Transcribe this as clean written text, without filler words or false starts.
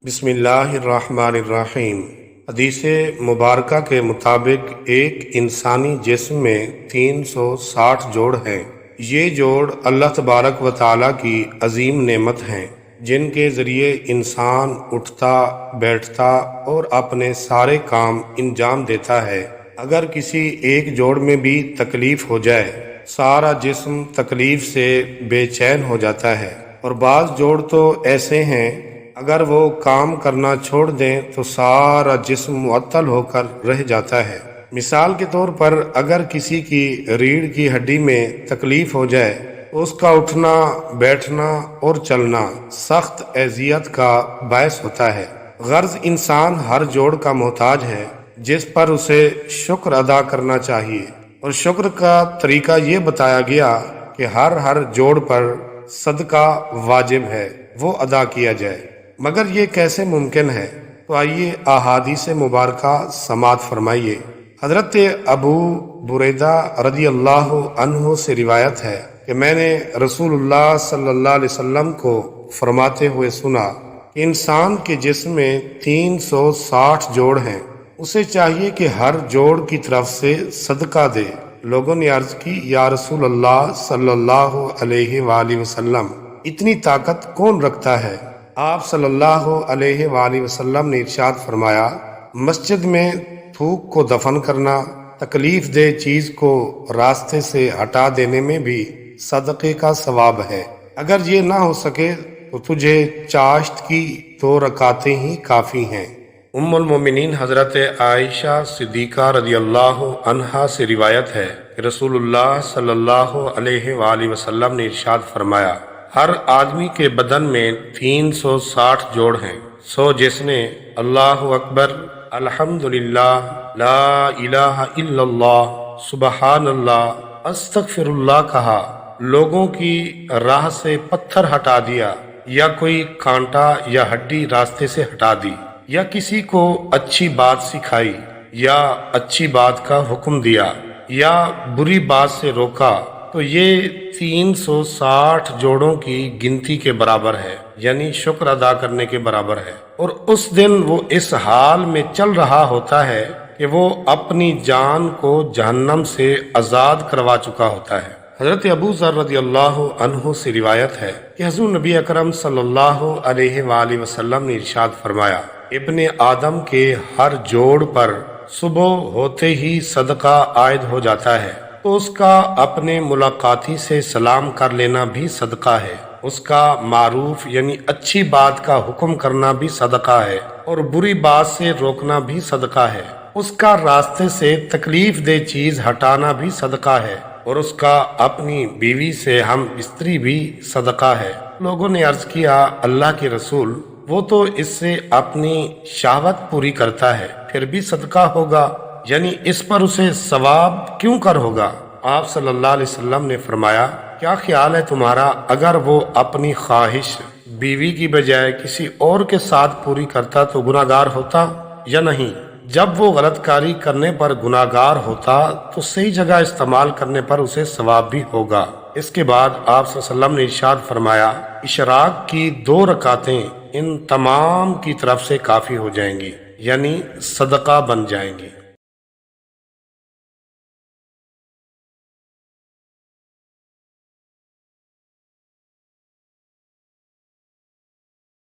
بسم اللہ الرحمن الرحیم۔ حدیث مبارکہ کے مطابق ایک انسانی جسم میں 360 جوڑ ہیں۔ یہ جوڑ اللہ تبارک و تعالیٰ کی عظیم نعمت ہیں جن کے ذریعے انسان اٹھتا بیٹھتا اور اپنے سارے کام انجام دیتا ہے۔ اگر کسی ایک جوڑ میں بھی تکلیف ہو جائے سارا جسم تکلیف سے بے چین ہو جاتا ہے، اور بعض جوڑ تو ایسے ہیں اگر وہ کام کرنا چھوڑ دیں تو سارا جسم معطل ہو کر رہ جاتا ہے۔ مثال کے طور پر اگر کسی کی ریڑھ کی ہڈی میں تکلیف ہو جائے تو اس کا اٹھنا بیٹھنا اور چلنا سخت اذیت کا باعث ہوتا ہے۔ غرض انسان ہر جوڑ کا محتاج ہے جس پر اسے شکر ادا کرنا چاہیے، اور شکر کا طریقہ یہ بتایا گیا کہ ہر جوڑ پر صدقہ واجب ہے، وہ ادا کیا جائے۔ مگر یہ کیسے ممکن ہے؟ تو آئیے احادیث مبارکہ سماعت فرمائیے۔ حضرت ابو بریدہ رضی اللہ عنہ سے روایت ہے کہ میں نے رسول اللہ صلی اللہ علیہ وسلم کو فرماتے ہوئے سنا کہ انسان کے جسم میں 360 جوڑ ہیں، اسے چاہیے کہ ہر جوڑ کی طرف سے صدقہ دے۔ لوگوں نے عرض کی، یا رسول اللہ صلی اللہ علیہ وآلہ وسلم، اتنی طاقت کون رکھتا ہے؟ آپ صلی اللہ علیہ وآلہ وسلم نے ارشاد فرمایا، مسجد میں تھوک کو دفن کرنا، تکلیف دہ چیز کو راستے سے ہٹا دینے میں بھی صدقے کا ثواب ہے۔ اگر یہ نہ ہو سکے تو تجھے چاشت کی 2 رکعتیں ہی کافی ہیں۔ ام المومنین حضرت عائشہ صدیقہ رضی اللہ عنہا سے روایت ہے کہ رسول اللہ صلی اللہ علیہ وآلہ وسلم نے ارشاد فرمایا، ہر آدمی کے بدن میں 360 جوڑ ہیں، سو جس نے اللہ اکبر، الحمدللہ، لا الہ الا اللہ، سبحان اللہ، استغفر اللہ کہا، لوگوں کی راہ سے پتھر ہٹا دیا، یا کوئی کانٹا یا ہڈی راستے سے ہٹا دی، یا کسی کو اچھی بات سکھائی، یا اچھی بات کا حکم دیا، یا بری بات سے روکا، تو یہ 360 جوڑوں کی گنتی کے برابر ہے، یعنی شکر ادا کرنے کے برابر ہے۔ اور اس دن وہ اس حال میں چل رہا ہوتا ہے کہ وہ اپنی جان کو جہنم سے آزاد کروا چکا ہوتا ہے۔ حضرت ابو ذر رضی اللہ عنہ سے روایت ہے کہ حضور نبی اکرم صلی اللہ علیہ وآلہ وسلم نے ارشاد فرمایا، ابن آدم کے ہر جوڑ پر صبح ہوتے ہی صدقہ عائد ہو جاتا ہے، تو اس کا اپنے ملاقاتی سے سلام کر لینا بھی صدقہ ہے، اس کا معروف یعنی اچھی بات کا حکم کرنا بھی صدقہ ہے، اور بری بات سے روکنا بھی صدقہ ہے، اس کا راستے سے تکلیف دہ چیز ہٹانا بھی صدقہ ہے، اور اس کا اپنی بیوی سے ہم بستری بھی صدقہ ہے۔ لوگوں نے عرض کیا، اللہ کے رسول، وہ تو اس سے اپنی شہوت پوری کرتا ہے، پھر بھی صدقہ ہوگا، یعنی اس پر اسے ثواب کیوں کر ہوگا؟ آپ صلی اللہ علیہ وسلم نے فرمایا، کیا خیال ہے تمہارا اگر وہ اپنی خواہش بیوی کی بجائے کسی اور کے ساتھ پوری کرتا تو گناہگار ہوتا یا نہیں؟ جب وہ غلط کاری کرنے پر گناہگار ہوتا تو صحیح جگہ استعمال کرنے پر اسے ثواب بھی ہوگا۔ اس کے بعد آپ صلی اللہ علیہ وسلم نے ارشاد فرمایا، اشراق کی 2 رکعتیں ان تمام کی طرف سے کافی ہو جائیں گی، یعنی صدقہ بن جائیں گی۔